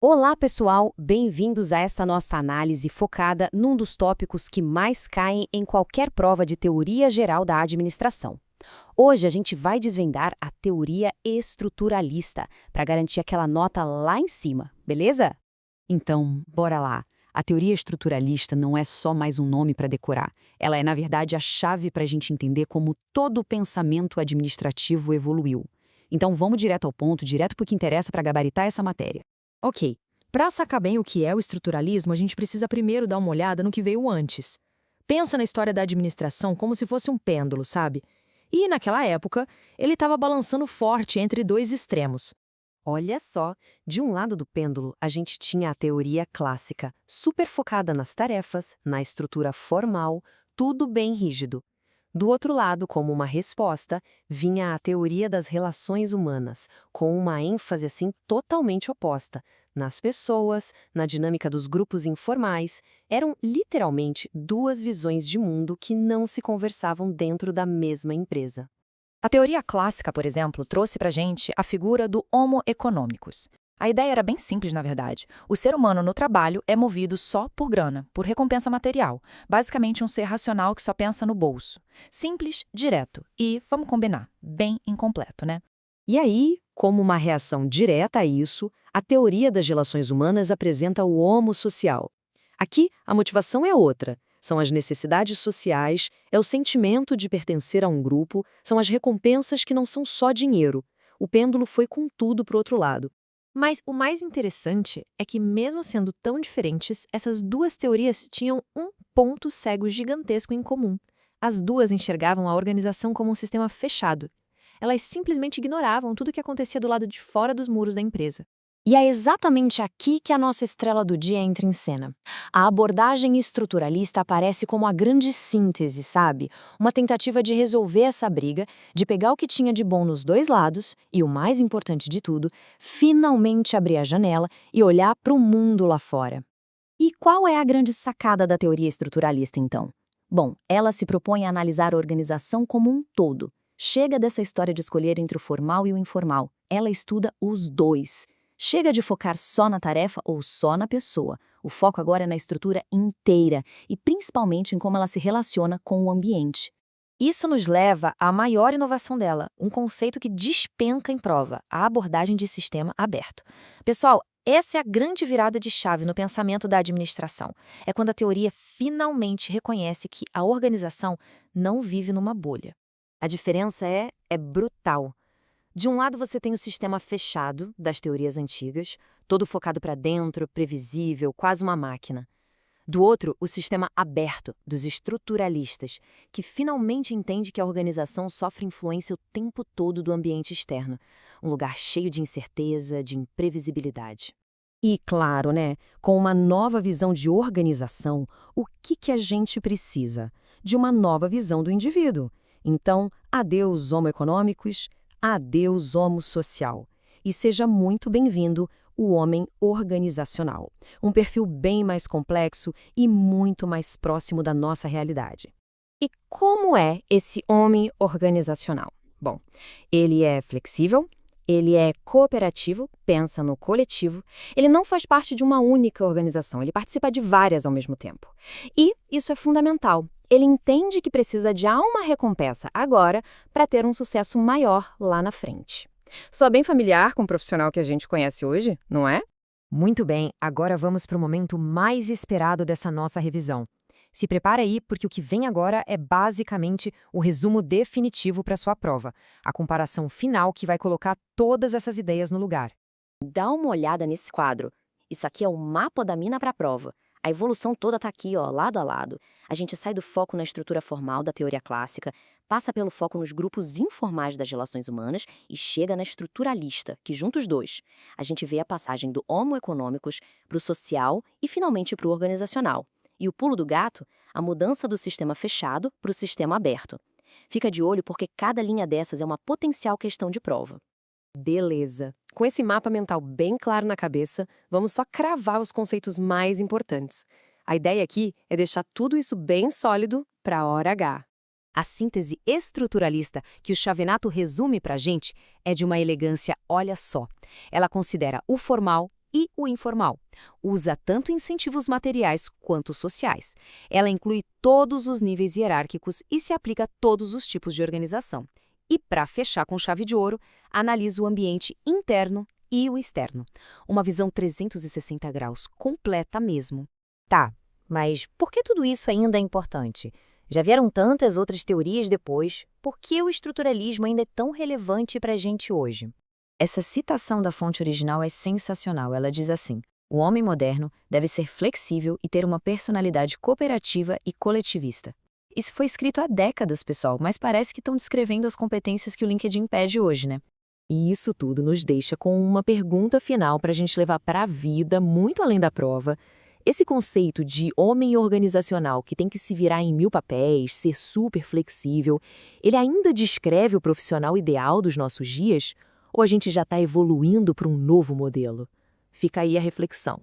Olá, pessoal! Bem-vindos a essa nossa análise focada num dos tópicos que mais caem em qualquer prova de teoria geral da administração. Hoje a gente vai desvendar a teoria estruturalista para garantir aquela nota lá em cima, beleza? Então, bora lá. A teoria estruturalista não é só mais um nome para decorar. Ela é, na verdade, a chave para a gente entender como todo o pensamento administrativo evoluiu. Então, vamos direto ao ponto, direto para o que interessa para gabaritar essa matéria. Ok, para sacar bem o que é o estruturalismo, a gente precisa primeiro dar uma olhada no que veio antes. Pensa na história da administração como se fosse um pêndulo, sabe? E, naquela época, ele estava balançando forte entre dois extremos. Olha só, de um lado do pêndulo, a gente tinha a teoria clássica, super focada nas tarefas, na estrutura formal, tudo bem rígido. Do outro lado, como uma resposta, vinha a teoria das relações humanas, com uma ênfase assim totalmente oposta, nas pessoas, na dinâmica dos grupos informais. Eram literalmente duas visões de mundo que não se conversavam dentro da mesma empresa. A teoria clássica, por exemplo, trouxe para a gente a figura do Homo economicus. A ideia era bem simples, na verdade. O ser humano no trabalho é movido só por grana, por recompensa material. Basicamente um ser racional que só pensa no bolso. Simples, direto e, vamos combinar, bem incompleto, né? E aí, como uma reação direta a isso, a teoria das relações humanas apresenta o homo social. Aqui, a motivação é outra. São as necessidades sociais, é o sentimento de pertencer a um grupo, são as recompensas que não são só dinheiro. O pêndulo foi com tudo para o outro lado. Mas o mais interessante é que, mesmo sendo tão diferentes, essas duas teorias tinham um ponto cego gigantesco em comum. As duas enxergavam a organização como um sistema fechado. Elas simplesmente ignoravam tudo o que acontecia do lado de fora dos muros da empresa. E é exatamente aqui que a nossa estrela do dia entra em cena. A abordagem estruturalista aparece como a grande síntese, sabe? Uma tentativa de resolver essa briga, de pegar o que tinha de bom nos dois lados e, o mais importante de tudo, finalmente abrir a janela e olhar para o mundo lá fora. E qual é a grande sacada da teoria estruturalista, então? Bom, ela se propõe a analisar a organização como um todo. Chega dessa história de escolher entre o formal e o informal. Ela estuda os dois. Chega de focar só na tarefa ou só na pessoa. O foco agora é na estrutura inteira e principalmente em como ela se relaciona com o ambiente. Isso nos leva à maior inovação dela, um conceito que despenca em prova, a abordagem de sistema aberto. Pessoal, essa é a grande virada de chave no pensamento da administração. É quando a teoria finalmente reconhece que a organização não vive numa bolha. A diferença é brutal. De um lado você tem o sistema fechado das teorias antigas, todo focado para dentro, previsível, quase uma máquina. Do outro, o sistema aberto dos estruturalistas, que finalmente entende que a organização sofre influência o tempo todo do ambiente externo, um lugar cheio de incerteza, de imprevisibilidade. E, claro, né, com uma nova visão de organização, o que a gente precisa? De uma nova visão do indivíduo. Então, adeus homo econômicos, adeus homo social. E seja muito bem-vindo o homem organizacional. Um perfil bem mais complexo e muito mais próximo da nossa realidade. E como é esse homem organizacional? Bom, ele é flexível, ele é cooperativo, pensa no coletivo, ele não faz parte de uma única organização, ele participa de várias ao mesmo tempo. E isso é fundamental. Ele entende que precisa de uma recompensa agora para ter um sucesso maior lá na frente. Soa bem familiar com o profissional que a gente conhece hoje, não é? Muito bem, agora vamos para o momento mais esperado dessa nossa revisão. Se prepara aí, porque o que vem agora é basicamente o resumo definitivo para sua prova, a comparação final que vai colocar todas essas ideias no lugar. Dá uma olhada nesse quadro. Isso aqui é o mapa da mina para a prova. A evolução toda está aqui, ó, lado a lado. A gente sai do foco na estrutura formal da teoria clássica, passa pelo foco nos grupos informais das relações humanas e chega na estruturalista, que junta os dois. A gente vê a passagem do homo econômicos para o social e finalmente para o organizacional. E o pulo do gato, a mudança do sistema fechado para o sistema aberto. Fica de olho porque cada linha dessas é uma potencial questão de prova. Beleza. Com esse mapa mental bem claro na cabeça, vamos só cravar os conceitos mais importantes. A ideia aqui é deixar tudo isso bem sólido para a hora H. A síntese estruturalista que o Xavenato resume para a gente é de uma elegância, olha só. Ela considera o formal, e o informal. Usa tanto incentivos materiais quanto sociais. Ela inclui todos os níveis hierárquicos e se aplica a todos os tipos de organização. E, para fechar com chave de ouro, analisa o ambiente interno e o externo. Uma visão 360 graus, completa mesmo. Tá, mas por que tudo isso ainda é importante? Já vieram tantas outras teorias depois, por que o estruturalismo ainda é tão relevante para a gente hoje? Essa citação da fonte original é sensacional. Ela diz assim: o homem moderno deve ser flexível e ter uma personalidade cooperativa e coletivista. Isso foi escrito há décadas, pessoal, mas parece que estão descrevendo as competências que o LinkedIn pede hoje, né? E isso tudo nos deixa com uma pergunta final para a gente levar para a vida, muito além da prova. Esse conceito de homem organizacional que tem que se virar em 1000 papéis, ser super flexível, ele ainda descreve o profissional ideal dos nossos dias? Ou a gente já está evoluindo para um novo modelo? Fica aí a reflexão.